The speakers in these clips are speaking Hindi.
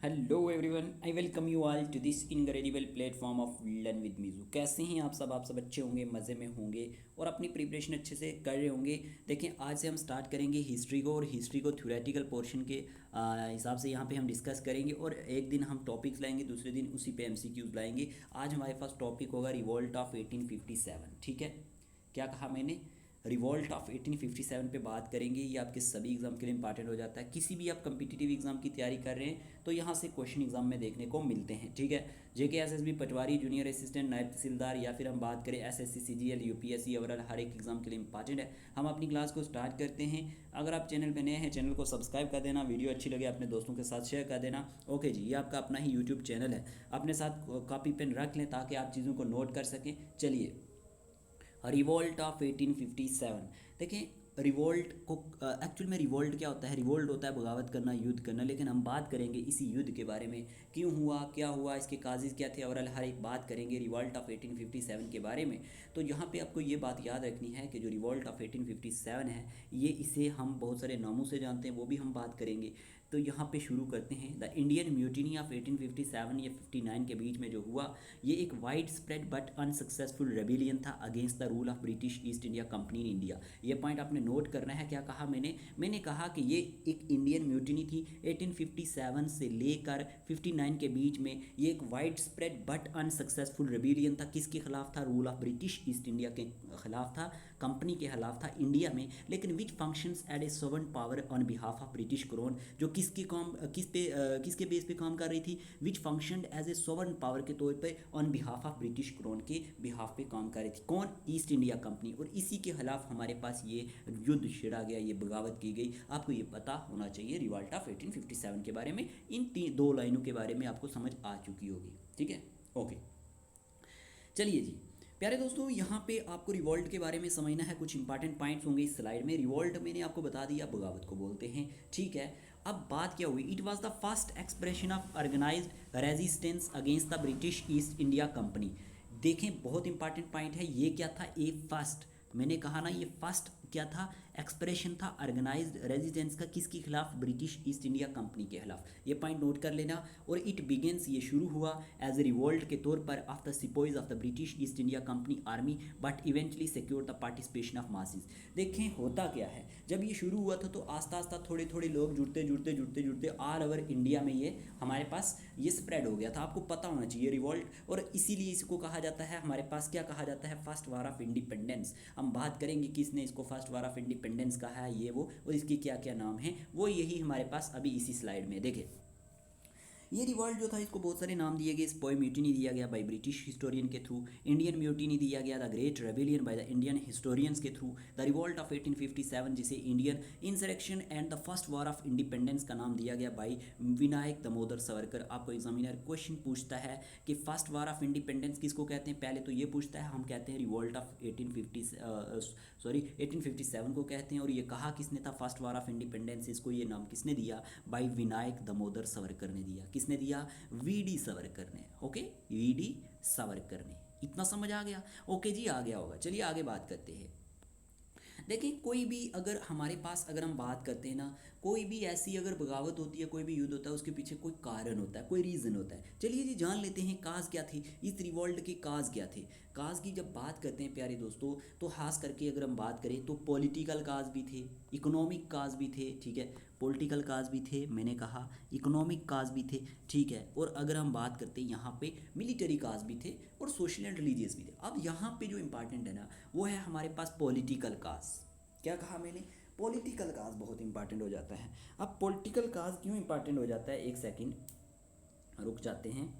Hello everyone, I welcome you all to this incredible platform of learn with मीजू। कैसे हैं आप सब अच्छे होंगे, मज़े में होंगे और अपनी प्रिपरेशन अच्छे से कर रहे होंगे। देखें, आज से हम स्टार्ट करेंगे हिस्ट्री को, और हिस्ट्री को थ्योरेटिकल पोर्शन के हिसाब से यहाँ पे हम डिस्कस करेंगे। और एक दिन हम टॉपिक्स लाएंगे, दूसरे दिन उसी पे एमसीक्यूज लाएंगे। आज हमारे पास टॉपिक होगा रिवॉल्ट ऑफ 1857। ठीक है, क्या कहा मैंने? रिवॉल्ट ऑफ 1857 पे बात करेंगे। ये आपके सभी एग्जाम के लिए इंपॉर्टेंट हो जाता है। किसी भी आप कम्पिटिटिव एग्जाम की तैयारी कर रहे हैं तो यहाँ से क्वेश्चन एग्जाम में देखने को मिलते हैं। ठीक है, जेके एसएसबी, पटवारी, जूनियर असिस्टेंट, नायब तहसीलदार, या फिर हम बात करें एसएससी, सीजीएल, यूपीएससी, ओवरऑल हर एक एग्जाम के लिए इंपॉर्टेंट है। हम अपनी क्लास को स्टार्ट करते हैं। अगर आप चैनल पर नए हैं, चैनल को सब्सक्राइब कर देना, वीडियो अच्छी लगे अपने दोस्तों के साथ शेयर कर देना। ओके जी, ये आपका अपना ही यूट्यूब चैनल है, अपने साथ कॉपी पेन रख लें ताकि आप चीज़ों को नोट कर सकें। चलिए, रिवॉल्ट ऑफ 1857 देखें। रिवॉल्ट को एक्चुअल में रिवॉल्ट क्या होता है? रिवॉल्ट होता है बगावत करना, युद्ध करना। लेकिन हम बात करेंगे इसी युद्ध के बारे में, क्यों हुआ, क्या हुआ, इसके काजेज़ क्या थे, ओवरऑल हर एक बात करेंगे रिवॉल्ट ऑफ 1857 के बारे में। तो यहाँ पे आपको ये बात याद रखनी है कि जो रिवॉल्ट ऑफ 1857 है, ये इसे हम बहुत सारे नामों से जानते हैं, वो भी हम बात करेंगे। तो यहाँ पे शुरू करते हैं। द इंडियन म्यूटिनी ऑफ 1857 या 59 के बीच में जो हुआ, ये एक wide spread but unsuccessful rebellion था against the rule of British East India Company in India. ये पॉइंट आपने नोट करना है। क्या कहा मैंने कहा कि ये एक इंडियन म्यूटिनी थी 1857 से लेकर 59 के बीच में। ये एक wide spread but unsuccessful rebellion था। किसके खिलाफ था? Rule of British East India के खिलाफ था, कंपनी के खिलाफ था इंडिया में। लेकिन which functions as a sovereign power on behalf of British crown, जो किसके बेस पे काम कर रही थी? Which function as a sovereign power के तौर पे on behalf of British crown के बिहाफ पे काम कर रही थी। कौन? East India Company. और इसी के खिलाफ हमारे पास ये युद्ध छिड़ा गया, ये बगावत की गई। आपको ये पता होना चाहिए रिवॉल्ट ऑफ 1857 के बारे में। इन दो लाइनों के बारे में आपको समझ आ चुकी होगी। ठीक है, ओके। चलिए जी प्यारे दोस्तों, यहाँ पे आपको रिवॉल्ट के बारे में समझना है। कुछ इंपॉर्टेंट पॉइंट्स होंगे इस स्लाइड में। रिवॉल्ट मैंने आपको बता दिया, बगावत को बोलते हैं। ठीक है, अब बात क्या हुई? It was the first expression of organised resistance against the British East India Company. देखें, बहुत इंपॉर्टेंट पॉइंट है। ये क्या था? ए फर्स्ट, मैंने कहा ना, ये फर्स्ट क्या था? एक्सप्रेशन था ऑर्गेनाइज्ड रेजिस्टेंस का। किसके खिलाफ? ब्रिटिश ईस्ट इंडिया कंपनी के खिलाफ। ये पॉइंट नोट कर लेना। और इट बिगिंस, ये शुरू हुआ एज ए रिवोल्ट के तौर पर of the sepoys of the British East India Company army, but eventually secure the participation of masses. देखें, होता क्या है, जब ये शुरू हुआ था तो आस्ता आस्ता थोड़े थोड़े लोग जुड़ते ऑल ओवर इंडिया में ये हमारे पास ये स्प्रेड हो गया था। आपको पता होना चाहिए रिवॉल्ट। और इसीलिए इसको कहा जाता है, हमारे पास क्या कहा जाता है? First war of independence. हम बात करेंगे किसने इसको फर्स्ट वार ऑफ इंडिपेंडेंस कहा है, ये वो, और इसके क्या क्या नाम हैं, वो यही हमारे पास अभी इसी स्लाइड में देखें। ये रिवॉल्ट जो था, इसको बहुत सारे नाम दिए गए। स्पॉय म्यूटिनी दिया गया बाय ब्रिटिश हिस्टोरियन के थ्रू, इंडियन म्यूटिनी दिया गया, the great rebellion by the Indian historians के थ्रू, द रिवॉल्ट ऑफ 1857 जिसे Indian insurrection and the first war of independence का नाम दिया गया बाय विनायक दामोदर सावरकर। आपको एग्जामिनर क्वेश्चन पूछता है कि फर्स्ट वॉर ऑफ इंडिपेंडेंस किसको कहते हैं? पहले तो ये पूछता है, हम कहते हैं रिवॉल्ट ऑफ 1857 को कहते हैं। और ये कहा किसने था? First war of independence. इसको ये नाम किसने दिया? बाय विनायक दामोदर सावरकर ने दिया। किसने दिया? वीडी सावरकर ने। ओके, वीडी सावरकर ने। इतना समझ आ गया? ओके जी, आ गया होगा। चलिए आगे बात करते हैं। देखिए, कोई भी अगर हमारे पास, अगर हम बात करते हैं ना, कोई भी ऐसी अगर बगावत होती है, कोई भी युद्ध होता है, उसके पीछे कोई कारण होता है, कोई रीज़न होता है। चलिए जी, जान लेते हैं काज क्या थी, इस रिवॉल्ट के काज क्या थे। काज की जब बात करते हैं प्यारे दोस्तों, तो खास करके अगर हम बात करें तो पॉलिटिकल काज भी थे, इकोनॉमिक काज भी थे। ठीक है, पॉलिटिकल काज भी थे, मैंने कहा इकोनॉमिक काज भी थे। ठीक है, और अगर हम बात करते हैं यहाँ पे मिलिट्री काज भी थे, और सोशल एंड रिलीजियस भी थे। अब यहाँ पे जो इंपॉर्टेंट है ना, वो है हमारे पास पॉलिटिकल काज। क्या कहा मैंने? पॉलिटिकल काज बहुत इंपॉर्टेंट हो जाता है। अब पॉलिटिकल काज क्यों इंपॉर्टेंट हो जाता है? एक सेकंड रुक जाते हैं।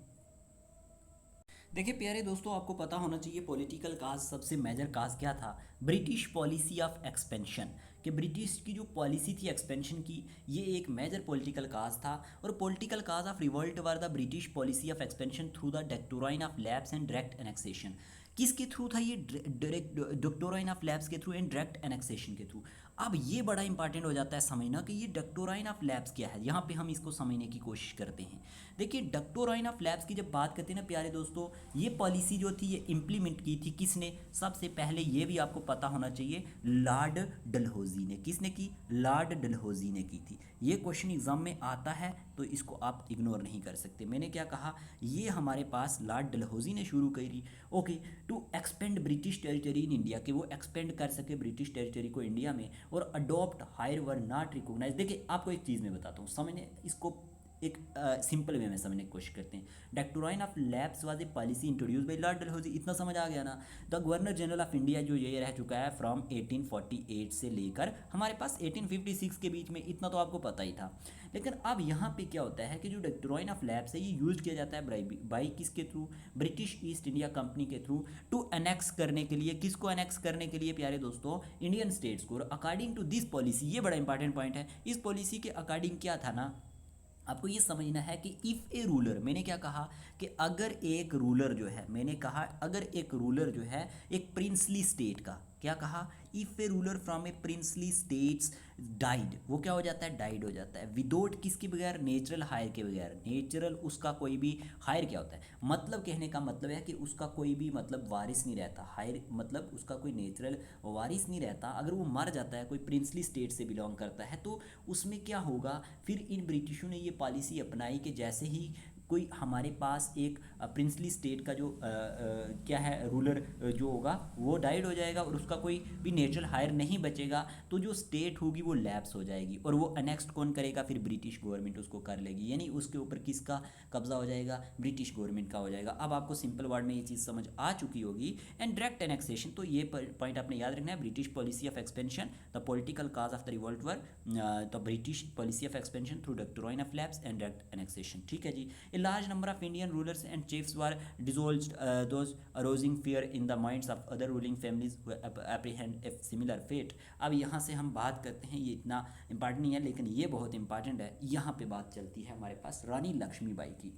देखिए प्यारे दोस्तों, आपको पता होना चाहिए पॉलिटिकल काज, सबसे मेजर काज क्या था? British policy of expansion. कि ब्रिटिश की जो पॉलिसी थी एक्सपेंशन की, ये एक मेजर पॉलिटिकल काज था। और political cause of revolt were the British policy of expansion through the doctrine of lapse and direct annexation. किसके थ्रू था ये? डायरेक्ट डक्टोराइन ऑफ लैब्स के थ्रू एंड डायरेक्ट एनेक्सेशन के थ्रू। अब ये बड़ा इंपॉर्टेंट हो जाता है समझना कि ये डक्टोराइन ऑफ लैब्स क्या है। यहाँ पे हम इसको समझने की कोशिश करते हैं। देखिए डक्टोराइन ऑफ लैब्स की जब बात करते हैं ना प्यारे दोस्तों, ये पॉलिसी जो थी ये इम्प्लीमेंट की थी किसने? सबसे पहले ये भी आपको पता होना चाहिए, लॉर्ड डलहौजी ने। किसने की? लॉर्ड डलहौजी ने की थी। ये क्वेश्चन एग्जाम में आता है तो इसको आप इग्नोर नहीं कर सकते। मैंने क्या कहा, ये हमारे पास लॉर्ड डलहौजी ने शुरू करी। Okay, to expand British territory in India, कि वो एक्सपेंड कर सके ब्रिटिश टेरिटरी को इंडिया में, और adopt heir were not recognise. देखिए आपको एक चीज़ मैं बताता हूँ, समझने इसको एक सिंपल वे में समझने की कोशिश करते हैं। Doctrine of lapse was a policy introduce by Lord Dalhousie. इतना समझ आ गया ना। The governor general of India जो ये रह चुका है फ्रॉम 1848 से लेकर हमारे पास 1856 के बीच में, इतना तो आपको पता ही था। लेकिन अब यहाँ पे क्या होता है कि जो डक्टोराइन ऑफ लैब्स है ये यूज किया जाता है बाई किसके through? British East India company के थ्रू, टू अनेक्स करने के लिए। किसको अनेक्स करने के लिए प्यारे दोस्तों? इंडियन स्टेट्स को। अकॉर्डिंग टू दिस पॉलिसी, ये बड़ा इंपॉर्टेंट पॉइंट है, इस पॉलिसी के अकॉर्डिंग क्या था ना, आपको ये समझना है कि इफ़ ए रूलर, मैंने क्या कहा कि अगर एक रूलर जो है, मैंने कहा अगर एक रूलर जो है एक प्रिंसली स्टेट का, क्या कहा? If A ruler from A princely states died, वो क्या हो जाता है? डाइड हो जाता है। विदाउट किसके बगैर? नेचुरल हायर के बगैर। नेचुरल उसका कोई भी हायर क्या होता है, मतलब कहने का मतलब है कि उसका कोई भी मतलब वारिस नहीं रहता। हायर मतलब उसका कोई नेचुरल वारिस नहीं रहता। अगर वो मर जाता है, कोई प्रिंसली स्टेट से बिलोंग करता है, तो उसमें क्या होगा? फिर इन ब्रिटिशों ने ये पॉलिसी अपनाई कि जैसे ही कोई हमारे पास एक प्रिंसली स्टेट का जो क्या है रूलर जो होगा वो डाइड हो जाएगा और उसका कोई भी नेचुरल हायर नहीं बचेगा, तो जो स्टेट होगी वो लैप्स हो जाएगी और वो अनेक्स्ट कौन करेगा? फिर ब्रिटिश गवर्नमेंट उसको कर लेगी, यानी उसके ऊपर किसका कब्जा हो जाएगा? ब्रिटिश गवर्नमेंट का हो जाएगा। अब आपको सिंपल वर्ड में ये चीज़ समझ आ चुकी होगी। एंड डायरेक्ट एनेक्सेशन, तो ये पॉइंट आपने याद रखना है। British policy of expansion, the political cause of the revolt were the British policy of expansion through doctrine of lapse and direct annexation. ठीक है जी। A large number of Indian rulers and chiefs were dissolved, those arousing fear in the minds of other ruling families who apprehend a similar fate। अब यहाँ से हम बात करते हैं, ये इतना इंपॉर्टेंट नहीं है लेकिन ये बहुत इंपॉर्टेंट है। यहाँ पे बात चलती है हमारे पास रानी लक्ष्मीबाई की।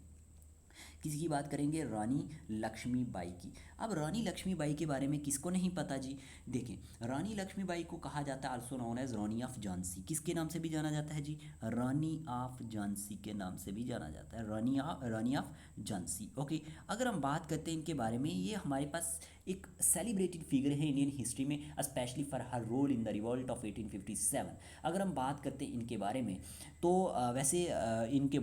किसकी बात करेंगे? रानी लक्ष्मीबाई की। अब रानी लक्ष्मीबाई के बारे में किसको नहीं पता जी? देखें, रानी लक्ष्मीबाई को कहा जाता है also known as Rani of Jhansi. किसके नाम से भी जाना जाता है जी? रानी ऑफ झांसी के नाम से भी जाना जाता है, रानी ऑफ झांसी। ओके, अगर हम बात करते हैं इनके बारे में, ये हमारे पास एक सेलिब्रेटेड फिगर है इंडियन हिस्ट्री में, specially for her role in the revolt of 1857। अगर हम बात करते हैं इनके बारे में तो वैसे इनके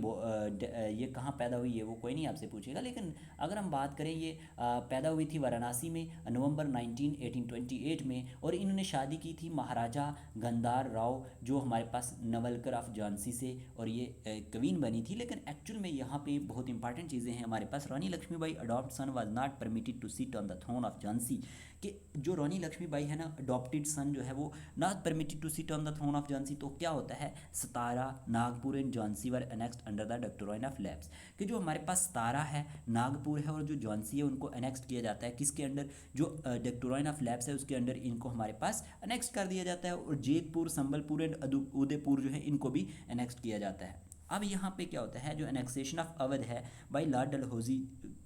ये कहाँ पैदा हुई है वो कोई नहीं आपसे पूछेगा, लेकिन अगर हम बात करें ये पैदा हुई थी वाराणसी में नवंबर 19 1828 में, और इन्होंने शादी की थी महाराजा गंधार राव जो हमारे पास नवलकर ऑफ झांसी से, और ये क्वीन बनी थी। लेकिन एक्चुअल में यहाँ पे बहुत इंपॉर्टेंट चीज़ें हैं हमारे पास। Rani Lakshmibai adopt son was not permitted to sit on the throne of Jhansi, कि जो रानी लक्ष्मीबाई है ना, अडॉप्टेड सन जो है वो not permitted to sit on the throne of Jhansi. तो क्या होता है? Satara, Nagpur and Jhansi were annexed under the doctrine of lapse, कि जो हमारे पास सतारा है, नागपुर है और जो झांसी है उनको अनेक्स्ट किया जाता है किसके अंडर? जो डक्टोराइन ऑफ लैब्स है उसके अंडर इनको हमारे पास अनेक्स्ट कर दिया जाता है, और जेतपुर, संबलपुर एंड उदयपुर जो है इनको भी अनेक्स्ट किया जाता है। अब यहाँ पे क्या होता है? जो एनेक्सेशन ऑफ अवध है बाई लॉर्ड डलहौजी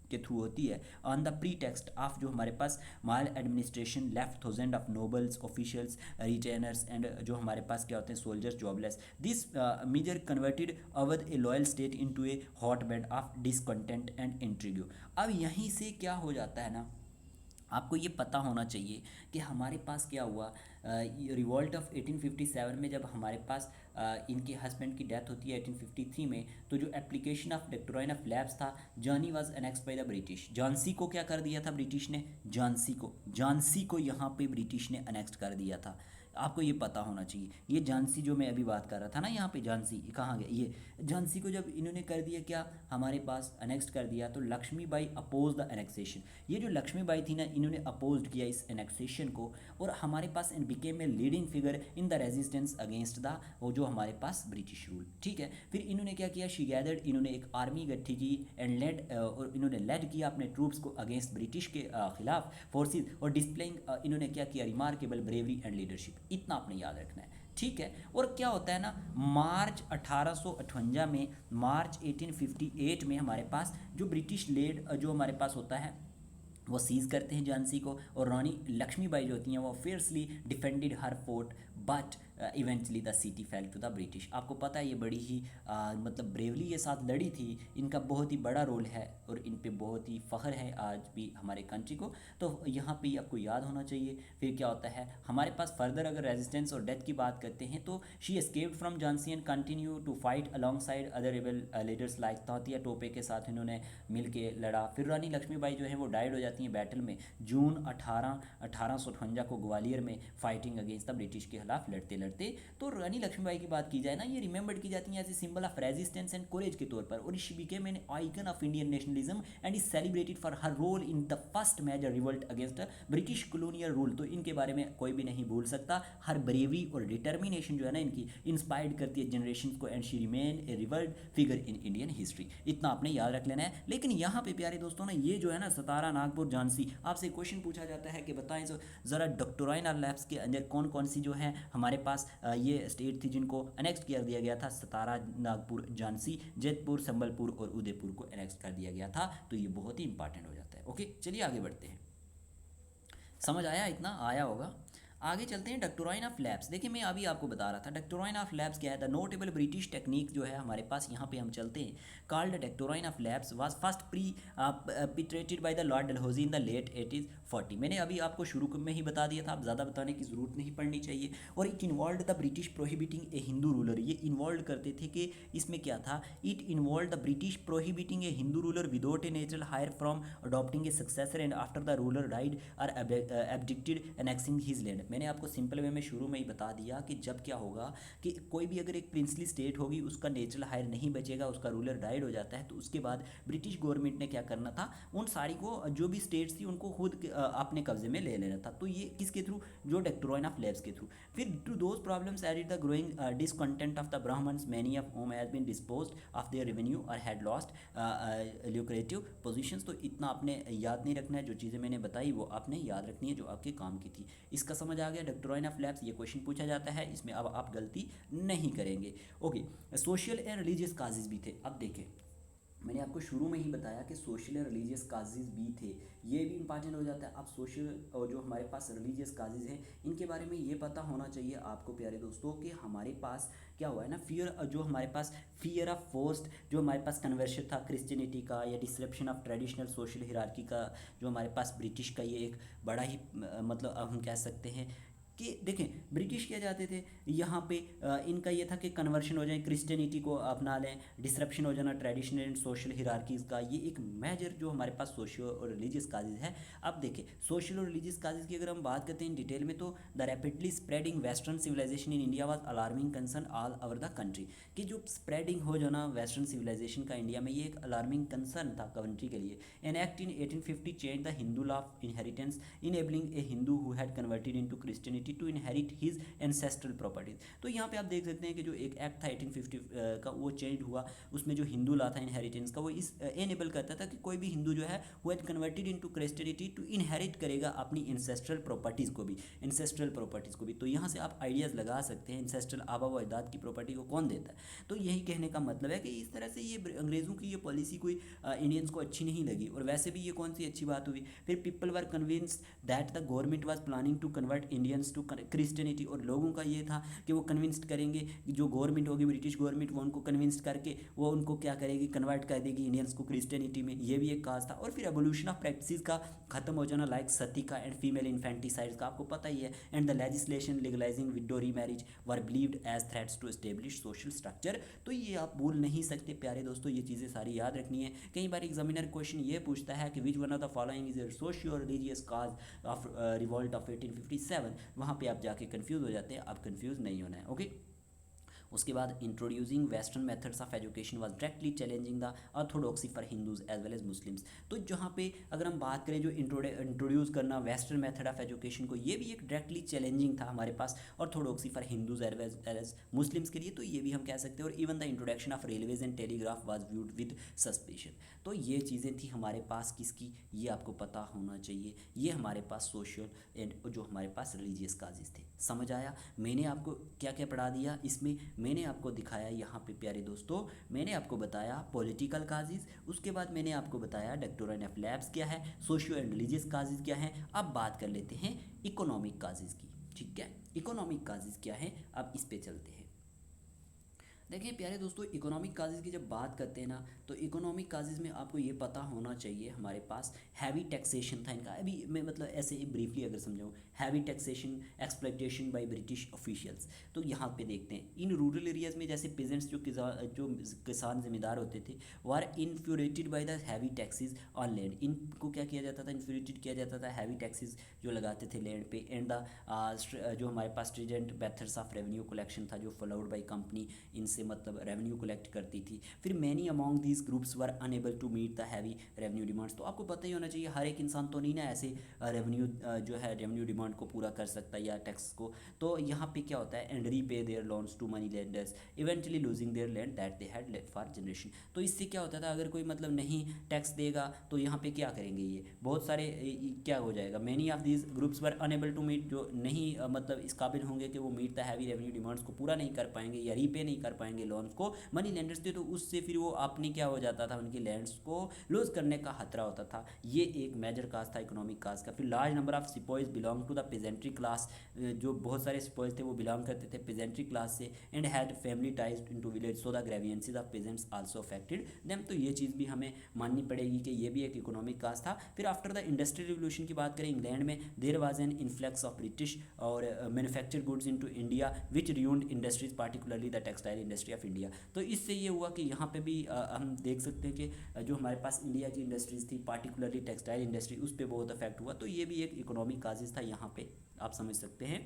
के थ्रू होती है on the pretext of जो हमारे पास maladministration left thousand of nobles, officials, retainers and जो हमारे पास क्या होते हैं? Soldiers jobless. This measure converted Awadh a loyal state into a hot bed of discontent and intrigue. अब यहीं से क्या हो जाता है ना, आपको ये पता होना चाहिए कि हमारे पास क्या हुआ रिवॉल्ट ऑफ 1857 में, जब हमारे पास इनके हस्बैंड की डेथ होती है 1853 में, तो जो एप्लीकेशन ऑफ डक्टोराइन ऑफ लैब्स था, जानी was annexed bye the British. Jhansi को क्या कर दिया था ब्रिटिश ने? झांसी को यहाँ पे ब्रिटिश ने अनेक्स्ट कर दिया था। आपको ये पता होना चाहिए। ये झांसी जो मैं अभी बात कर रहा था ना, यहाँ पे झांसी कहाँ गया? ये झांसी को जब इन्होंने कर दिया क्या हमारे पास अनेक्स्ट कर दिया, तो लक्ष्मीबाई अपोज द एनेक्सेशन। ये जो लक्ष्मीबाई थी ना, इन्होंने अपोज किया इस एनेक्सेशन को, और हमारे पास इन became a leading figure in the resistance against the वो जो हमारे पास ब्रिटिश रूल। ठीक है, फिर इन्होंने क्या किया? शी गैदर्ड, इन्होंने एक आर्मी गठित की एंड लेड, और इन्होंने लेड किया अपने ट्रूप्स को अगेंस्ट ब्रिटिश के खिलाफ फोर्सेज, और डिस्प्लेइंग इन्होंने क्या किया? Remarkable bravery and leadership. इतना आपने याद रखना है। ठीक है, और क्या होता है ना, मार्च 1858 में, मार्च 1858 में हमारे पास जो ब्रिटिश लेड जो हमारे पास होता है वो सीज़ करते हैं झांसी को, और रानी लक्ष्मीबाई जो होती हैं वो fiercely defended her fort, but eventually the city fell to the British. आपको पता है ये बड़ी ही मतलब ब्रेवली के साथ लड़ी थी, इनका बहुत ही बड़ा रोल है और इन पे बहुत ही फ़ख्र है आज भी हमारे कंट्री को, तो यहाँ पे आपको याद होना चाहिए। फिर क्या होता है हमारे पास फर्दर, अगर रेजिस्टेंस और डेथ की बात करते हैं तो she escaped from Jhansi and continue to fight alongside other rebel leaders like Tantia Tope के साथ इन्होंने मिल के लड़ा। फिर रानी लक्ष्मीबाई जो है वो डाइड हो जाती हैं बैटल में जून 1858 को ग्वालियर में, फाइटिंग अगेंस्ट द ब्रिटिश के खिलाफ लड़ते लड़ते। तो रानी लक्ष्मीबाई की बात की जाए ना, ये रिमेंबर्ड की जाती है as a symbol of resistance and courage के तौर पर, और she became an icon of Indian nationalism and is celebrated for her role in the first major revolt against British colonial rule. तो इनके बारे में कोई भी नहीं भूल सकता, हर ब्रेवरी और डिटर्मिनेशन जो है ना इनकी इंस्पायर्ड करती है जनरेशन को, and she remain A revered figure in Indian history. इतना आपने याद रख लेना है। लेकिन यहाँ पे प्यारे दोस्तों ना ये जो है ना सतारा, नागपुर, झांसी, आपसे क्वेश्चन पूछा जाता है कि बताएं ज़रा डॉक्टोराइन लैब्स के अंदर कौन कौन सी जो है हमारे पास ये स्टेट थी जिनको अनेक्ट कर दिया गया था। सतारा, नागपुर, झांसी, जैतपुर, संबलपुर और उदयपुर को अनेक्ट कर दिया गया था। तो ये बहुत ही इंपॉर्टेंट हो जाता है। ओके, चलिए आगे बढ़ते हैं। समझ आया? इतना आया होगा। आगे चलते हैं डक्टोराइन ऑफ लैब्स। देखिए मैं अभी आपको बता रहा था डक्टोराइन ऑफ लैब्स क्या है। द नोटेबल ब्रिटिश टेक्निक जो है हमारे पास, यहाँ पे हम चलते हैं, called doctrine of lapse was first perpetrated by the Lord Dalhousie in the late 1840। मैंने अभी आपको शुरू में ही बता दिया था, आप ज़्यादा बताने की ज़रूरत नहीं पड़नी चाहिए। और it involve the British prohibiting a Hindu ruler. ये इन्वॉल्व करते थे कि इसमें क्या था, it involve the British prohibiting a Hindu ruler without a natural heir from adopting a successor and after the ruler died or abdicated annexing his land. मैंने आपको सिंपल वे में शुरू में ही बता दिया कि जब क्या होगा कि कोई भी अगर एक प्रिंसली स्टेट होगी, उसका नेचुरल हायर नहीं बचेगा, उसका रूलर डाइड हो जाता है, तो उसके बाद ब्रिटिश गवर्नमेंट ने क्या करना था, उन सारी को जो भी स्टेट्स थी उनको खुद अपने कब्जे में ले लेना था। तो ये किसके थ्रू, जो डक्टोराइन ऑफ लैब्स के थ्रू। फिर to those problems added the growing discontent of the Brahmins, many of whom has been disposed of their revenue और हैड लॉस्ट ल्यूक्रेटिव पोजीशंस। तो इतना आपने याद नहीं रखना है, जो चीज़ें मैंने बताई वो आपने याद रखनी है जो आपके काम की थी। इसका समझ आ गया डक्टोराइन ऑफ लैब्स, ये क्वेश्चन पूछा जाता है, इसमें अब आप गलती नहीं करेंगे। Okay, social and religious causes भी थे। अब देखें मैंने आपको शुरू में ही बताया कि सोशल एंड रिलीजियस काजेज भी थे, ये भी इंपॉर्टेंट हो जाता है। अब सोशल और जो हमारे पास रिलीजियस काजेज हैं इनके बारे में ये पता होना चाहिए आपको प्यारे दोस्तों कि हमारे पास क्या हुआ है ना, फियर, जो हमारे पास फियर ऑफ फोर्स्ड, जो हमारे पास कन्वर्शन था क्रिश्चियनिटी का, या disruption of traditional social hierarchy का, जो हमारे पास ब्रिटिश का ये एक बड़ा ही मतलब हम कह सकते हैं कि देखें ब्रिटिश क्या चाहते थे यहाँ पे, इनका ये था कि कन्वर्शन हो जाए, क्रिश्चियनिटी को अपना लें, डिसरप्शन हो जाना ट्रेडिशनल एंड सोशल हिरार्कीज़ का। ये एक मेजर जो हमारे पास सोशल और रिलीजियस काजेज है। अब देखें सोशल और रिलीजियस काजेज की अगर हम बात करते हैं डिटेल में, तो the rapidly spreading western civilisation in India was alarming concern all over the country. कि जो स्प्रेडिंग हो जाना वेस्टर्न सिविलाइजेशन का इंडिया में, ये एक अलार्मिंग कंसर्न था कंट्री के लिए। An act in 1850 change the Hindu law of inheritance enabling a Hindu who had converted into Christianity to inherit his ancestral properties. तो यहाँ पे आप देख सकते हैं कि जो एक एक्ट था 1850 का वो चेंज हुआ, उसमें जो हिंदू लॉ था इनहेरिटेंस का, वो इस एनेबल करता था कि कोई भी हिंदू जो है वो had converted into Christianity to inherit करेगा अपनी एंसेस्ट्रल प्रॉपर्टीज़ को भी, एंसेस्ट्रल प्रॉपर्टीज़ को भी। तो यहाँ से आप आइडियाज़ लगा सकते हैं एंसेस्ट्रल आबा व अजदाद की प्रॉपर्टी को कौन देता है। तो यही कहने का मतलब है कि इस तरह से ये अंग्रेज़ों की ये पॉलिसी कोई इंडियंस को अच्छी नहीं लगी, और वैसे भी ये कौन सी अच्छी बात हुई। फिर people were convinced that the government was planning to convert Indians to Christianity, और लोगों का ये था कि वो कन्विंस्ड करेंगे, जो गवर्नमेंट होगी ब्रिटिश गवर्नमेंट, वो उनको कन्विंस्ड करके वो उनको क्या करेगी, कन्वर्ट कर देगी इंडियंस को क्रिश्चियनिटी में। ये भी एक काज था। और फिर एवोल्यूशन ऑफ प्रैक्टिस का खत्म हो जाना, लाइक सती का एंड फीमेल इन्फेंटिसाइड का, आपको पता ही है। And the legislation legalising widow remarriage were believed as threats to establish social structure. तो ये आप भूल नहीं सकते प्यारे दोस्तों, ये चीज़ें सारी याद रखनी है। कई बार एग्जामिनर क्वेश्चन ये पूछता है कि which one of the following is a socio religious cause of revolt of 1857। वहाँ पे आप जाके कंफ्यूज हो जाते हैं, आप कंफ्यूज नहीं होना है। ओके, उसके बाद introducing western methods of education was directly challenging the orthodoxy for Hindus as well as Muslims. तो जहाँ पे अगर हम बात करें जो इंट्रोड्यूस करना वेस्टर्न मेथड ऑफ एजुकेशन को, ये भी एक डायरेक्टली चैलेंजिंग था हमारे पास orthodoxy for Hindus as well as Muslims के लिए। तो ये भी हम कह सकते हैं। और even the introduction of railways and telegraph was viewed with suspicion. तो ये चीज़ें थी हमारे पास किसकी, ये आपको पता होना चाहिए। ये हमारे पास सोशल एंड जो हमारे पास रिलीजियस काजेज थे। समझ आया? मैंने आपको क्या क्या पढ़ा दिया इसमें, मैंने आपको दिखाया यहाँ पे प्यारे दोस्तों, मैंने आपको बताया पॉलिटिकल काजेज़, उसके बाद मैंने आपको बताया डॉक्टोरल ऑफ लैब्स क्या है, सोशियो एंड रिलीजियस काजेज़ क्या है। अब बात कर लेते हैं इकोनॉमिक काजेज़ की। ठीक है, इकोनॉमिक काजेज़ क्या है, अब इस पे चलते हैं। देखिए प्यारे दोस्तों, इकोनॉमिक काजेज़ की जब बात करते हैं ना, तो इकोनॉमिक काजेज़ में आपको ये पता होना चाहिए हमारे पास हैवी टैक्सेशन था इनका। अभी मैं मतलब ऐसे ही ब्रीफली अगर समझाऊँ, heavy taxation exploitation by British officials. तो यहाँ पे देखते हैं इन रूरल एरियाज़ में जैसे पेजेंट्स जो किसान जिम्मेदार होते थे, were infuriated by the heavy taxes on land. इनको क्या किया जाता था, इन्फ्यूरेटेड किया जाता था, हैवी टैक्सेस जो लगाते थे लैंड पे। एंड द जो हमारे पास स्ट्रीजेंट मेथड्स ऑफ रेवेन्यू कलेक्शन था जो फॉलोड बाई कंपनी, इनसे मतलब रेवेन्यू कलेक्ट करती थी। फिर many among these groups were unable to meet the heavy revenue demands. तो आपको पता ही होना चाहिए हर एक इंसान तो नहीं ना ऐसे रेवेन्यू जो है रेवेन्यू डिमांड को पूरा कर सकता है या टैक्स को। तो यहाँ पे क्या होता है, and repay their loans to money lenders eventually losing their land that they had left for generation. तो इससे क्या होता था, अगर कोई मतलब नहीं टैक्स देगा तो यहाँ पे क्या करेंगे, ये बहुत सारे क्या हो जाएगा, many of these groups were unable to meet, जो नहीं मतलब इस काबिल होंगे कि वो meet the heavy revenue demands को पूरा नहीं कर पाएंगे या रीपे नहीं कर पाएंगे लोन्स को मनी लेंडर्स थे, तो उससे फिर वो अपनी क्या हो जाता था, उनकी लैंड्स को लूज करने का खतरा होता था। ये एक मेजर काज था इकोनॉमिक काज का। फिर large number of sepoys belong to the peasantry class, जो बहुत सारे सिपॉइज थे वो बिलोंग करते थे पेजेंट्री क्लास से, and had family ties into village, so the grievances of peasants also affected them. तो ये चीज़ भी हमें माननी पड़ेगी कि ये भी एक इकोनॉमिक काज था। फिर आफ्टर द इंडस्ट्रियल रिवोल्यूशन की बात करें, इंग्लैंड में there was an influx of British और manufactured goods into India which ruined industries particularly the textile industry of India. तो इससे ये हुआ कि यहाँ पे भी हम देख सकते हैं कि जो हमारे पास इंडिया की इंडस्ट्रीज़ थी पार्टिकुलरली टेक्सटाइल इंडस्ट्री, उस पर बहुत अफेक्ट हुआ। तो ये भी एक इकोनॉमिक काजेज़ था, यहाँ पे आप समझ सकते हैं।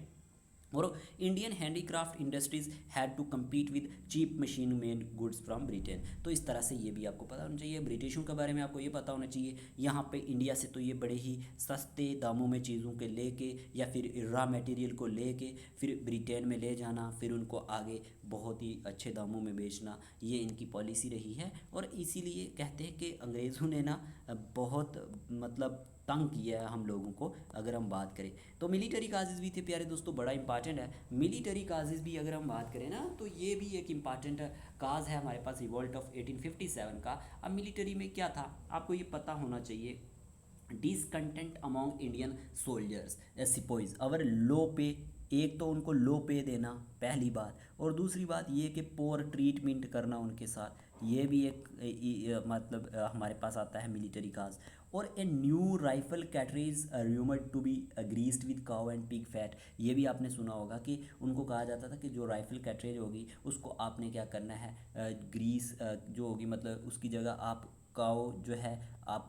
और Indian handicraft industries had to compete with cheap machine made goods from Britain. तो इस तरह से ये भी आपको पता होना चाहिए। ब्रिटिशों के बारे में आपको ये पता होना चाहिए, यहाँ पे इंडिया से तो ये बड़े ही सस्ते दामों में चीज़ों के लेके या फिर रॉ मटेरियल को लेके फिर ब्रिटेन में ले जाना, फिर उनको आगे बहुत ही अच्छे दामों में बेचना, ये इनकी पॉलिसी रही है। और इसीलिए कहते हैं कि अंग्रेज़ों ने ना बहुत मतलब तंग किया है हम लोगों को। अगर हम बात करें तो मिलिट्री काजेज़ भी थे प्यारे दोस्तों, बड़ा इंपॉर्टेंट है मिलिट्री काजेज़ भी। अगर हम बात करें ना तो ये भी एक इम्पॉर्टेंट काज है हमारे पास रिवॉल्ट ऑफ 1857 का। अब मिलिट्री में क्या था आपको ये पता होना चाहिए, discontent among Indian soldiers sepoys over low pay. एक तो उनको लो पे देना पहली बात, और दूसरी बात ये कि पोर ट्रीटमेंट करना उनके साथ, ये भी एक मतलब हमारे पास आता है मिलिट्री काज। और a new rifle cartridge rumoured to be greased with cow and pig fat. ये भी आपने सुना होगा कि उनको कहा जाता था कि जो राइफल कैटरेज होगी उसको आपने क्या करना है, ग्रीस जो होगी मतलब उसकी जगह आप काऊ जो है आप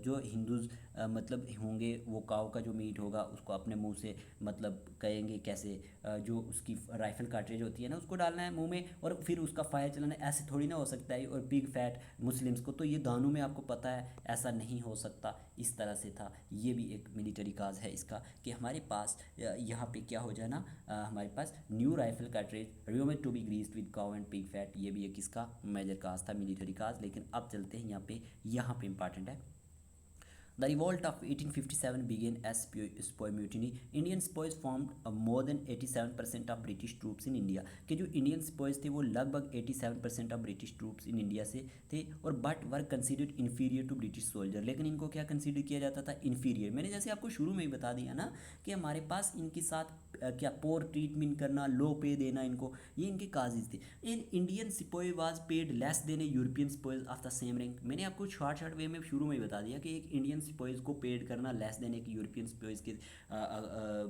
जो हिंदूज मतलब होंगे वो काऊ का जो मीट होगा उसको अपने मुंह से मतलब कहेंगे कैसे, जो उसकी राइफल कार्ट्रिज होती है ना उसको डालना है मुंह में और फिर उसका फायर चलाना है, ऐसे थोड़ी ना हो सकता है। और पिग फैट मुस्लिम्स को, तो ये दानों में आपको पता है ऐसा नहीं हो सकता, इस तरह से था। ये भी एक मिलिट्री काज है इसका कि हमारे पास यहाँ पे क्या हो जाए ना, हमारे पास new rifle cartridge rumoured to be greased with cow and pig fat, ये भी एक इसका मेजर काज था मिलिट्री काज। लेकिन अब चलते हैं यहाँ पे इंपॉर्टेंट है। The revolt of 1857 began as Sepoy mutiny. Indian Sepoys formed more than 87% of British troops in India। कि जो इंडियन Sepoys थे वो लगभग 87% of British troops in India से थे, और but were considered inferior to British soldier. लेकिन इनको क्या कंसिडर किया जाता था, इन्फीरियर। मैंने जैसे आपको शुरू में ही बता दिया ना कि हमारे पास इनके साथ क्या पोर ट्रीटमेंट करना, लो पे देना इनको, ये इनके काजेज थे। An Indian sepoy was paid less than a European sepoys of the same rank. मैंने आपको शॉर्ट वे में शुरू में ही बता दिया कि एक इंडियन सिपोइज को पेड करना लेस देन एक यूरोपियन सिपोइज के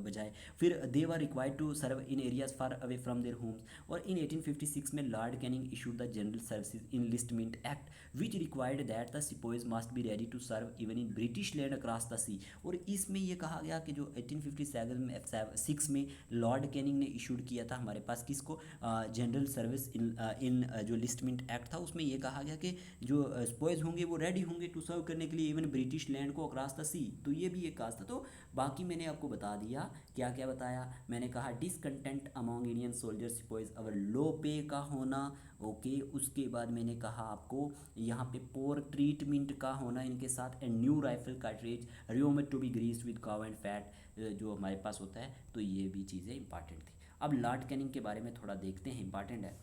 बजाय। फिर they were required to serve in areas far away from their homes. और इन 1856 में Lord Canning issued the General Services Enlistment Act which required that the sepoys must be ready to serve even in British land across the sea. और इसमें यह कहा गया कि जो 1856 में लॉर्ड कैनिंग ने इशूड किया था हमारे पास किसको, जनरल सर्विस इन जो लिस्टमेंट एक्ट था, उसमें यह कहा गया कि जो स्पॉइज होंगे वो रेडी होंगे टू सर्व करने के लिए इवन ब्रिटिश लैंड को अक्रॉस द सी। तो ये भी एक काज था। तो बाकी मैंने आपको बता दिया क्या क्या बताया। मैंने कहा discontent among Indian soldier sepoys over low pay का होना, ओके। उसके बाद मैंने कहा आपको यहाँ पे पोर ट्रीटमेंट का होना इनके साथ, and new rifle cartridge rumoured to be greased with cow and fat जो हमारे पास होता है। तो ये भी चीज़ें इंपॉर्टेंट थी। अब लॉर्ड कैनिंग के बारे में थोड़ा देखते हैं, इंपॉर्टेंट है।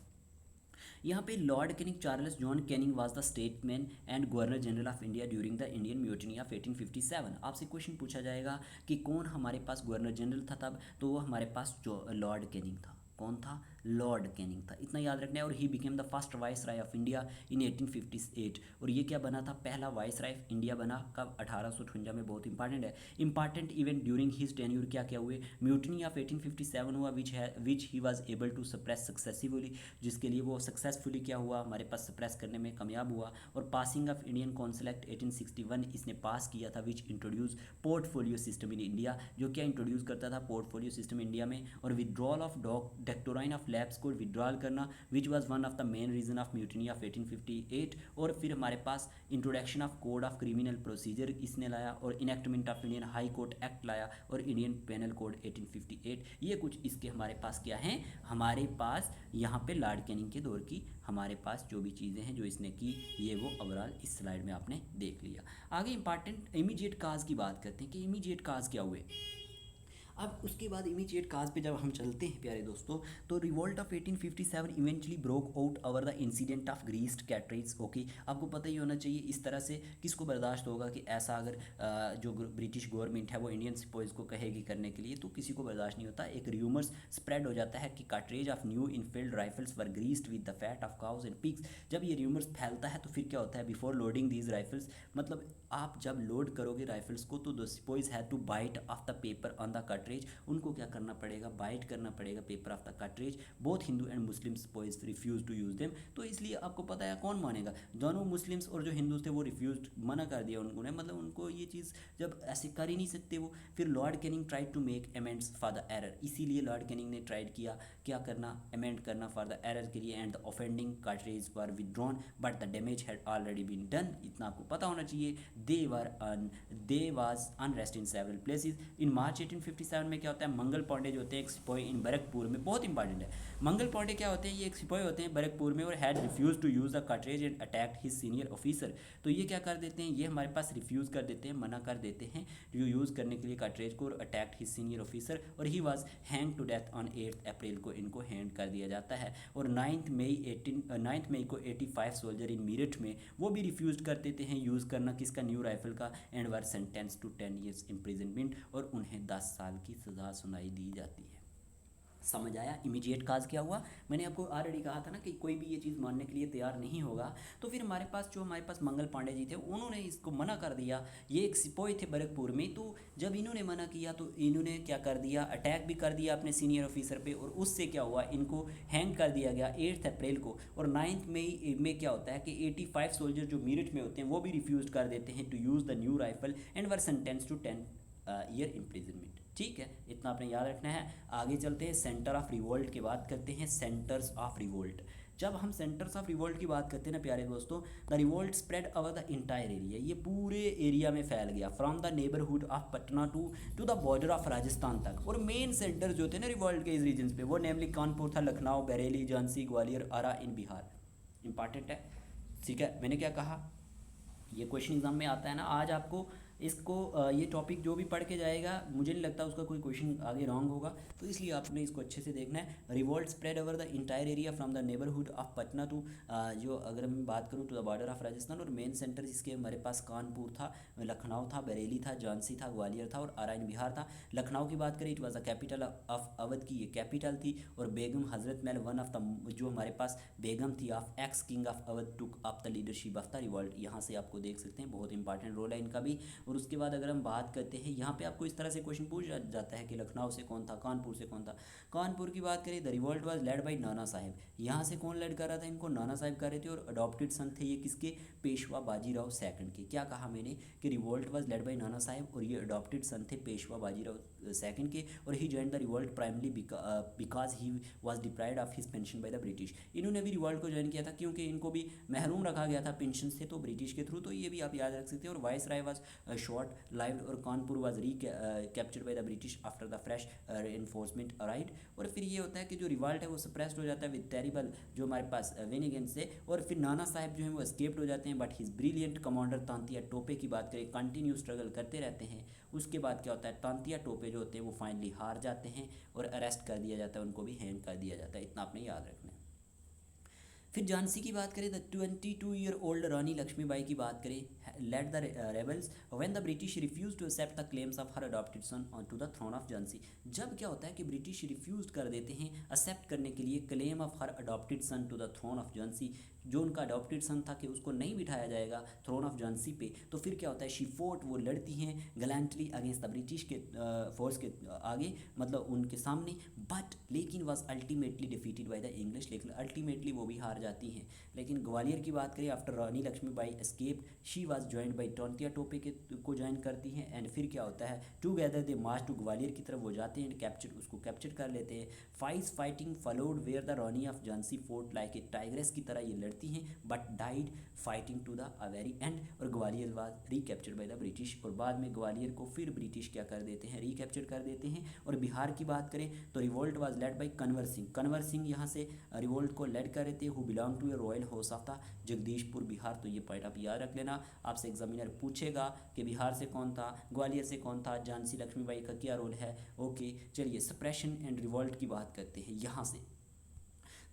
यहाँ पे Lord Canning Charles John Canning was the statesman and governor general of India during the Indian mutiny of 1857। आपसे क्वेश्चन पूछा जाएगा कि कौन हमारे पास गवर्नर जनरल था तब, तो वो हमारे पास जो लॉर्ड कैनिंग था। कौन था? लॉर्ड कैनिंग था, इतना याद रखना है। और he became the first viceroy of India in 1858। और ये क्या बना था? पहला वाइस राय इंडिया बना कब? 1858 में। बहुत इंपॉर्टेंट है। Important event during his tenure क्या क्या हुए? म्यूटिनी ऑफ 1857 हुआ which he was able to suppress successfully, जिसके लिए वो सक्सेसफुली क्या हुआ? हमारे पास सप्रेस करने में कामयाब हुआ। और passing of Indian Council Act 1861 इसने पास किया था, which introduce portfolio system in India, जो क्या इंट्रोड्यूस करता था? पोर्टफोलियो सिस्टम इंडिया में। और withdrawal of doctrine of lapse को विड्रॉल करना, which was one of the main reason of mutiny of 1858। और फिर हमारे पास introduction of code of criminal procedure इसने लाया, और enactment of Indian High Court Act लाया, और इंडियन पेनल कोड 1858। ये कुछ इसके हमारे पास क्या हैं? हमारे पास यहाँ पे लॉर्ड कैनिंग के दौर की हमारे पास जो भी चीज़ें हैं जो इसने की, ये वो ओवरऑल इस स्लाइड में आपने देख लिया। आगे इंपॉर्टेंट इमीडिएट काज की बात करते हैं कि इमीडिएट काज क्या हुए। अब उसके बाद इमीडिएट काज पे जब हम चलते हैं प्यारे दोस्तों, तो revolt of 1857 eventually broke out over the incident of greased cartridge. Okay, आपको पता ही होना चाहिए इस तरह से किसको बर्दाश्त होगा कि ऐसा अगर जो ब्रिटिश गवर्नमेंट है वो इंडियन सिपोइज को कहेगी करने के लिए, तो किसी को बर्दाश्त नहीं होता। एक र्यूमर्स स्प्रेड हो जाता है कि cartridge of new Enfield rifles were greased with the fat of cows and pigs. जब ये र्यूमर्स फैलता है तो फिर क्या होता है? बिफोर लोडिंग दीज राइफल्स, मतलब आप जब लोड करोगे राइफल्स को तो the sepoys had to bite off the paper on the cartridge. उनको क्या करना पड़ेगा? बाइट करना पड़ेगा paper of the cartridge. Both Hindu and Muslim sepoys refuse to use them. तो इसलिए आपको पता है कौन मानेगा? दोनों मुस्लिम्स और जो हिंदू थे वो रिफ्यूज, मना कर दिया उन्होंने, मतलब उनको ये चीज़ जब ऐसे कर ही नहीं सकते वो। फिर Lord Canning tried to make amends for the error, इसीलिए लॉर्ड कैनिंग ने ट्राइड किया क्या करना? अमेंड करना फॉर द एरर के लिए। And the offending cartridge were withdrawn but the damage had already been done. इतना आपको पता होना चाहिए। There was unrest in several places. In March 1857 में क्या होता है? मंगल पांडे जो होते हैं एक सिपाही इन बैरकपुर में, बहुत इंपॉर्टेंट है। मंगल पांडे क्या होते हैं? ये एक सिपाही होते हैं बैरकपुर में, और had refuse to use the cartridge and attacked his senior officer. तो ये क्या कर देते हैं? ये हमारे पास रिफ्यूज़ कर देते हैं, मना कर देते हैं यूज़ करने के लिए कार्ट्रेज को, और अटैक्ड हिज सीनियर ऑफिसर, और he was hang to death on 8 April को इनको हैंग कर दिया जाता है। और 9 मई को 85 सोल्जर इन मीरठ में वो भी रिफ्यूज कर देते हैं यूज़ करना किसका? न्यू राइफल का। And were sentence to 10 years imprisonment, और उन्हें 10 साल की सज़ा सुनाई दी जाती है। समझ आया इमीडिएट काज क्या हुआ? मैंने आपको ऑलरेडी कहा था ना कि कोई भी ये चीज़ मानने के लिए तैयार नहीं होगा। तो फिर हमारे पास मंगल पांडे जी थे, उन्होंने इसको मना कर दिया। ये एक सिपाही थे बैरकपुर में, तो जब इन्होंने मना किया तो इन्होंने क्या कर दिया? अटैक भी कर दिया अपने सीनियर ऑफिसर पे, और उससे क्या हुआ? इनको हैंग कर दिया गया 8 अप्रैल को। और 9 मई में क्या होता है कि 85 सोल्जर जो मीरठ में होते हैं वो भी रिफ्यूज़ कर देते हैं to use the new rifle and were sentence to 10 year imprisonment. ठीक है, इतना आपने याद रखना है। आगे चलते हैं, सेंटर ऑफ रिवोल्ट की बात करते हैं। सेंटर्स ऑफ रिवोल्ट, जब हम सेंटर्स ऑफ रिवोल्ट की बात करते हैं ना प्यारे दोस्तों, the revolt spread over the entire area, ये पूरे एरिया में फैल गया, from the neighbourhood of Patna to the border of Rajasthan तक। और मेन सेंटर जो थे ना रिवोल्ट के इस रीजन पे, वो नेमली कानपुर था, लखनऊ, बरेली, झांसी, ग्वालियर, आरा इन बिहार। इंपॉर्टेंट है, ठीक है। मैंने क्या कहा? ये क्वेश्चन एग्जाम में आता है ना। आज आपको इसको ये टॉपिक जो भी पढ़ के जाएगा, मुझे नहीं लगता उसका कोई क्वेश्चन आगे रॉन्ग होगा, तो इसलिए आपने इसको अच्छे से देखना है। Revolt spread over the entire area from the neighbourhood of Patna to, जो अगर मैं बात करूँ to the border of Rajasthan. और मेन सेंटर इसके हमारे पास कानपुर था, लखनऊ था, बरेली था, झांसी था, ग्वालियर था, और आरा इन बिहार था। लखनऊ की बात करें, it was the capital of Awadh की ये कैपिटल थी। और Begum Hazrat Mahal one of the, जो हमारे पास बेगम थी of x king of Awadh, took up the leadership of the revolt. यहाँ से आपको देख सकते हैं, बहुत इंपॉर्टेंट रोल है इनका भी। और उसके बाद अगर हम बात करते हैं, यहाँ पे आपको इस तरह से क्वेश्चन पूछ जाता है कि लखनऊ से कौन था, कानपुर से कौन था। कानपुर की बात करें, the revolt was led bye Nana Sahib. यहाँ से कौन लेड कर रहा था इनको? नाना साहिब कर रहे थे। और अडॉप्टेड सन थे ये किसके? पेशवा बाजीराव सेकंड के। क्या कहा मैंने कि revolt was led bye Nana Sahib, और ये अडॉप्टेड सन थे पेशवा बाजीराव सेकंड के। और he join the revolt primarily because he was deprived of his pension by the British. इन्होंने भी रिवोल्ट को ज्वाइन किया था क्योंकि इनको भी महरूम रखा गया था पेंशन से, तो ब्रिटिश के थ्रू। तो ये भी आप याद रख सकते हैं। और viceroy was short lived, और Kanpur was captured by the British after the fresh enforcement arrived. और फिर ये होता है कि जो रिवॉल्ट है वो सप्रेस्ड हो जाता है विद टेरिबल, जो हमारे पास वेनिगेंस से। और फिर नाना साहब जो हैं वो एस्केप्ड हो जाते हैं, but his brilliant commander Tantia Tope की बात करें, कंटिन्यू स्ट्रगल करते रहते हैं। उसके बाद क्या होता है, तांतिया टोपे जो होते हैं वो फाइनली हार जाते हैं और अरेस्ट कर दिया जाता है, उनको भी हैंग कर दिया जाता है। इतना आपने याद रखना है। फिर झांसी की बात करें, the 22 year old Rani Lakshmibai की बात करें, led the rebels when the British refuse to accept the claims of her adopted son on to the throne of Jhansi. जब क्या होता है कि ब्रिटिश रिफ्यूज कर देते हैं एक्सेप्ट करने के लिए claim of her adopted son to the throne of Jhansi, जो उनका अडॉप्टेड सन था कि उसको नहीं बिठाया जाएगा थ्रोन ऑफ झांसी पे, तो फिर क्या होता है, शी फोर्ट, वो लड़ती हैं गैलेंटली अगेंस्ट द ब्रिटिश के फोर्स के आगे, मतलब उनके सामने, बट लेकिन was ultimately defeated by the English, लेकिन अल्टीमेटली वो भी हार जाती हैं। लेकिन ग्वालियर की बात करें, after Rani Lakshmibai escape she was joined by Tantia Tope के को ज्वाइन करती हैं, एंड फिर क्या होता है, together they March two Gwalior की तरफ वो जाते हैं, कैप्चर उसको कैप्चर कर लेते हैं। Fighting followed where the Rani of Jhansi fought like a tigress की तरह ये लड़ती हैं, but died fighting to the very end, और Gwalior was recaptured by the British, और बाद में ग्वालियर को फिर ब्रिटिश क्या कर देते हैं, रिकैप्चर कर देते हैं। और बिहार की बात करें तो revolt was led by Kunwar Singh, Kunwar Singh यहाँ से रिवोल्ट को लेड कर रहे थे, who belong to a royal house of the Jagdishpur Bihar. तो ये पॉइंट आप याद रख लेना, आपसे एग्जामिनर पूछेगा कि बिहार से कौन था, ग्वालियर से कौन था, झांसी लक्ष्मीबाई का क्या रोल है। ओके चलिए, सप्रेशन एंड रिवोल्ट की बात करते हैं यहाँ से।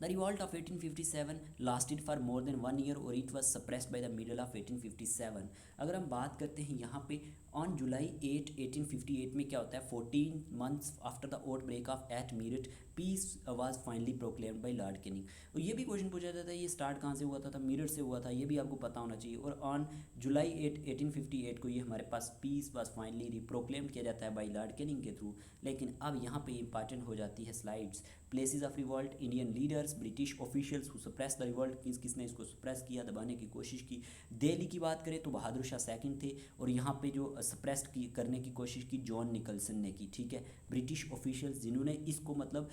The revolt of 1857 lasted for more than 1 year और it was suppressed by the middle of 1857। अगर हम बात करते हैं यहाँ पे ऑन जुलाई 8 1858 में क्या होता है, 14 months after the outbreak of at Meerut peace was finally proclaimed by Lord Canning. और ये भी क्वेश्चन पूछा जाता है ये स्टार्ट कहाँ से हुआ था, मीरठ से हुआ था, ये भी आपको पता होना चाहिए। और ऑन जुलाई 8 1858 को ये हमारे पास पीस वाज फाइनली प्रोक्लेम्ड किया जाता है बाय लॉर्ड कैनिंग के थ्रू। लेकिन अब यहाँ पे इंपॉर्टेंट हो जाती है slides, places of revolt, Indian leaders, British officials who suppress the revolt, किसने इसको सप्रेस किया, दबाने की कोशिश की। दिल्ली की बात करें तो बहादुर शाह सेकंड थे, और यहाँ पे जो सप्रेस की करने की कोशिश की जॉन निकलसन ने की, ठीक है। ब्रिटिश ऑफिशियल्स जिन्होंने इसको मतलब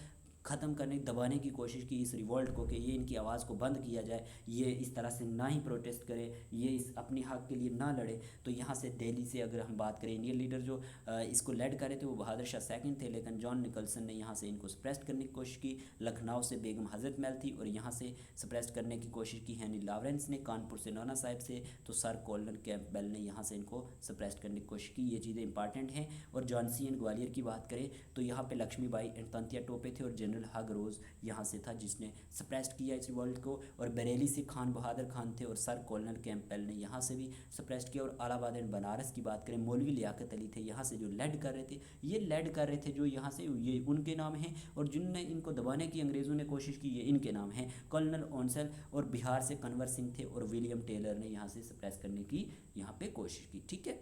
ख़त्म करने दबाने की कोशिश की इस रिवॉल्ट को, कि ये इनकी आवाज़ को बंद किया जाए, ये इस तरह से ना ही प्रोटेस्ट करे, ये इस अपनी हक के लिए ना लड़े। तो यहाँ से दिल्ली से अगर हम बात करें, इंडियन लीडर जो इसको लेड कर रहे थे वो बहादुर शाह सेकंड थे, लेकिन जॉन निकलसन ने यहाँ से इनको सप्रेस करने की कोशिश की। लखनऊ से बेगम हजरत महल थी, और यहाँ से सप्रेस करने की कोशिश की हेनरी लॉरेंस ने, कानपुर से नाना साहिब से तो सर कॉलन कैंपबेल ने यहाँ से इनको सप्रेस करने की कोशिश की। ये चीज़ें इंपॉर्टेंट हैं। और झांसी एंड ग्वालियर की बात करें तो यहाँ पे लक्ष्मीबाई एंड तांतिया टोपे थे, और जनरल हग रोज़ यहाँ से था जिसने सप्रेस्ड किया इस रिवॉल्ट को। और बरेली से खान बहादुर खान थे, और सर कॉलोनल कैंपबेल ने यहाँ से भी सप्रेस्ड किया। और इलाहाबाद एंड बनारस की बात करें, मौलवी लियाकत अली थे यहाँ से जो लेड कर रहे थे, ये लेड कर रहे थे जो यहाँ से, ये उनके नाम हैं। और जिनने इनको दबाने की अंग्रेज़ों ने कोशिश की, ये इनके नाम हैं, कर्नल ऑन्सल। और बिहार से कन्वर सिंह थे, और विलियम टेलर ने यहाँ से सप्रेस करने की यहाँ पे कोशिश की, ठीक है।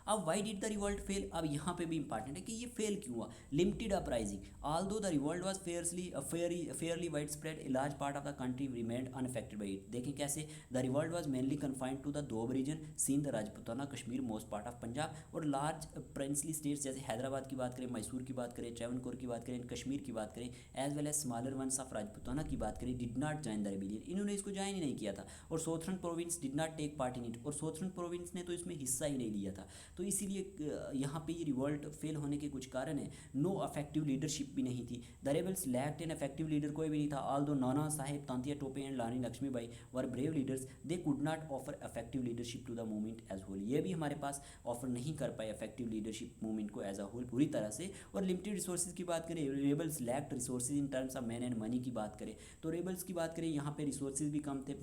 अब why did the revolt fail, अब यहाँ पे भी इंपॉर्टेंट है कि ये फेल क्यों हुआ। Limited uprising, although the revolt was fairly wide spread, a large part of the country remained unaffected by it. देखें कैसे, the revolt was mainly confined to the Doab region, Sindh, Rajputana, Kashmir, most part of Punjab. और लार्ज प्रिंसली स्टेट्स जैसे हैदराबाद की बात करें, मैसूर की बात करें, ट्रैवनकोर की बात करें, कश्मीर की बात करें, as well as smaller ones of Rajputana की बात करें, did not join the rebellion, इन्होंने इसको ज्वाइन ही नहीं किया था। और southern province did not take part in it, और सोथरन प्रोविंस ने तो इसमें हिस्सा ही नहीं लिया था। तो इसीलिए यहाँ पे ये रिवॉल्ट फेल होने के कुछ कारण हैं। नो अफेक्टिव लीडरशिप भी नहीं थी, the rebels lacked an effective leader, कोई भी नहीं था। Although Nana Sahib, Tantia Tope and Rani Lakshmibai were brave leaders, they could not offer effective leadership to the movement as whole, ये भी हमारे पास ऑफर नहीं कर पाए इफेक्टिव लीडरशिप मूवमेंट को एज अ होल पूरी तरह से। और लिमिटेड रिसोर्सेज की बात करें, rebels lacked resources in terms of man and money की बात करें तो रेबल्स की बात करें यहाँ पे रिसोर्सेज भी कम थे,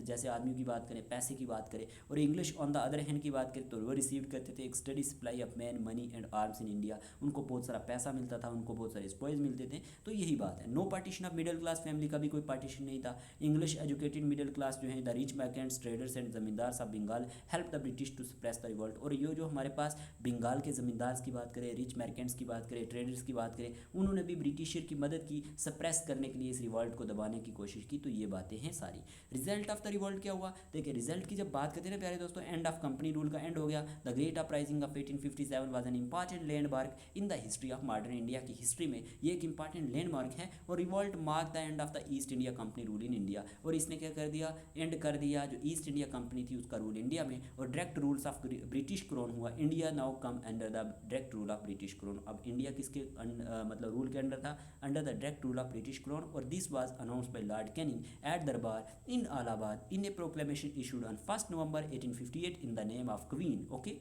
जैसे आदमियों की बात करें, पैसे की बात करें। और English on the other hand की बात करें तो वो रिसीव करते थे एक study supply of man, money and arms in India, उनको बहुत सारा पैसा मिलता था, उनको बहुत सारे स्पॉइल्स मिलते थे। तो यही बात है। No partition of middle class family का भी कोई पार्टीशन नहीं था। इंग्लिश एजुकेटेड मिडिल क्लास जो है, the rich merchants, traders and zamindars of Bengal help the British to suppress the revolt. और ये जो हमारे पास बंगाल के जमींदार्स की बात करें, रिच मर्केंट्स की बात करें, ट्रेडर्स की बात करें, उन्होंने भी ब्रिटिशर की मदद की सप्रेस करने के लिए इस रिवॉल्ट को दबाने की कोशिश की। तो ये बातें हैं सारी। रिजल्ट ऑफ द रिवॉल्ट क्या हुआ, देखिए रिजल्ट की जब बात करते हैं ना प्यारे दोस्तों, एंड ऑफ कंपनी रूल का एंड हो गया। The great uprising of 1857 was an important landmark in the history of modern India की हिस्ट्री में ये एक इंपॉर्टेंट लैंडमार्क है। और revolt mark the end of the east India company rule in India, और इसने क्या कर दिया, एंड कर दिया जो ईस्ट इंडिया कंपनी थी उसका रूल इंडिया में। और direct rules of British crown हुआ, India now come under the direct rule of British crown. अब इंडिया किसके मतलब रूल के अंडर था, under the direct rule of British crown. और this was announced by Lord Canning at durbar in Allahabad in a proclamation issued on 1 November 1858 in the name of queen. Okay,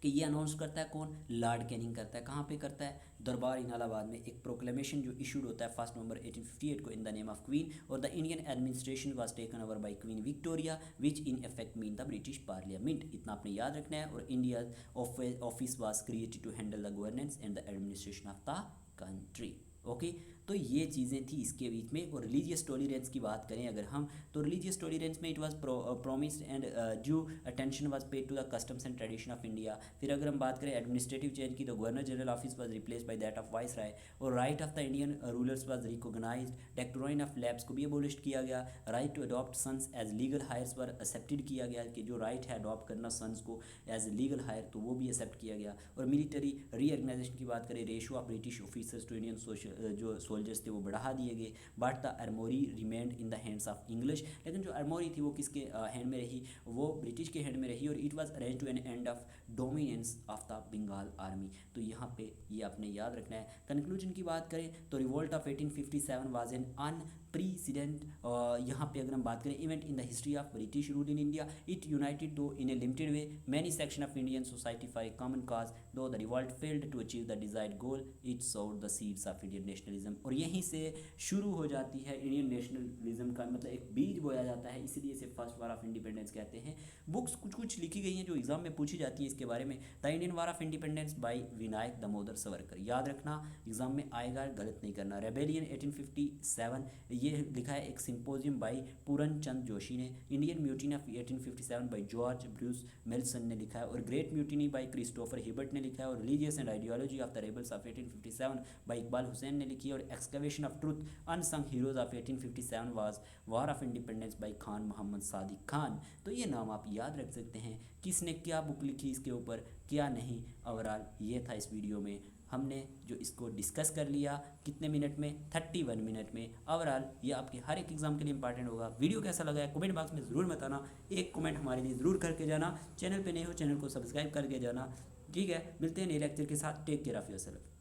कि ये अनाउंस करता है कौन, लॉर्ड कैनिंग करता है। कहाँ पे करता है, दरबार इलाहाबाद में एक प्रोक्लेमेशन जो इशूड होता है 1 नवंबर 1858 को in the name of queen, और the Indian administration was taken over by queen Victoria which in effect mean the British parliament. इतना आपने याद रखना है। और India office was created to handle the governance and the administration of the country. Okay, तो ये चीज़ें थी इसके बीच में। और रिलीजियस टॉलरेंस की बात करें अगर हम, तो रिलीजियस टॉलरेंस में it was promised and due attention was paid to the customs and tradition of India. फिर अगर हम बात करें एडमिनिस्ट्रेटिव चेंज की, तो governor general office was replace by that of viceroy, और right of the Indian rulers was recognised. Doctrine of lapse को भी अबोलिश किया गया। Right to adopt sons as legal heirs were accepted किया गया, कि जो राइट है अडॉप्ट करना सन्स को एज लीगल हायर, तो वो भी एक्सेप्ट किया गया। और मिलिट्री रीऑर्गेनाइजेशन की बात करें, ratio of British officers to Indian जो सोल्जर्स थे वो बढ़ा दिए गए। But the armoury remained in the hands of English, लेकिन जो आर्मोरी थी वो किसके हैंड में रही, वो ब्रिटिश के हैंड में रही। और it was arrange to an end of dominance of the Bengal army. तो यहाँ पे ये आपने याद रखना है। कंक्लूजन की बात करें तो revolt of 1857 was an unprecedented, यहाँ पे अगर हम बात करें event in the history of British rule in India. It united though in a limited way many section of Indian society for a common cause, though the revolt failed to achieve the desired goal, it sowed the seeds of Indian nationalism. और यहीं से शुरू हो जाती है इंडियन नेशनलिज्म का, मतलब एक बीज बोया जाता है, इसीलिए इसे फर्स्ट वार ऑफ इंडिपेंडेंस कहते हैं। बुक्स कुछ कुछ लिखी गई हैं जो एग्जाम में पूछी जाती है इसके बारे में। The Indian war of independence bye Vinayak Damodar Savarkar, याद रखना एग्जाम में आएगा, गलत नहीं करना। रेबेलियन 1857, ये लिखा है एक सिंपोजियम बाय पूरन चंद जोशी ने। Indian mutiny of 1857 by George Bruce Malleson ने लिखा है। और great mutiny by Christopher Hibbert ने लिखा है। और religious and ideology of the rebels of 1857 by Iqbal Hussain ने लिखी है। और excavation of truth unsung heroes of 1857 was war of independence by Khan Mohammad Sadiq Khan. तो ये नाम आप याद रख सकते हैं, किसने क्या बुक लिखी इसके ऊपर, क्या नहीं। ओवरऑल ये था इस वीडियो में, हमने जो इसको डिस्कस कर लिया कितने मिनट में, 31 मिनट में। ओवरऑल ये आपके हर एक एग्जाम के लिए इंपॉर्टेंट होगा। वीडियो कैसा लगा है कमेंट बॉक्स में ज़रूर बताना, एक कमेंट हमारे लिए ज़रूर करके जाना। चैनल पे नए हो चैनल को सब्सक्राइब करके जाना। ठीक है, मिलते हैं नए लेक्चर के साथ। Take care of yourself.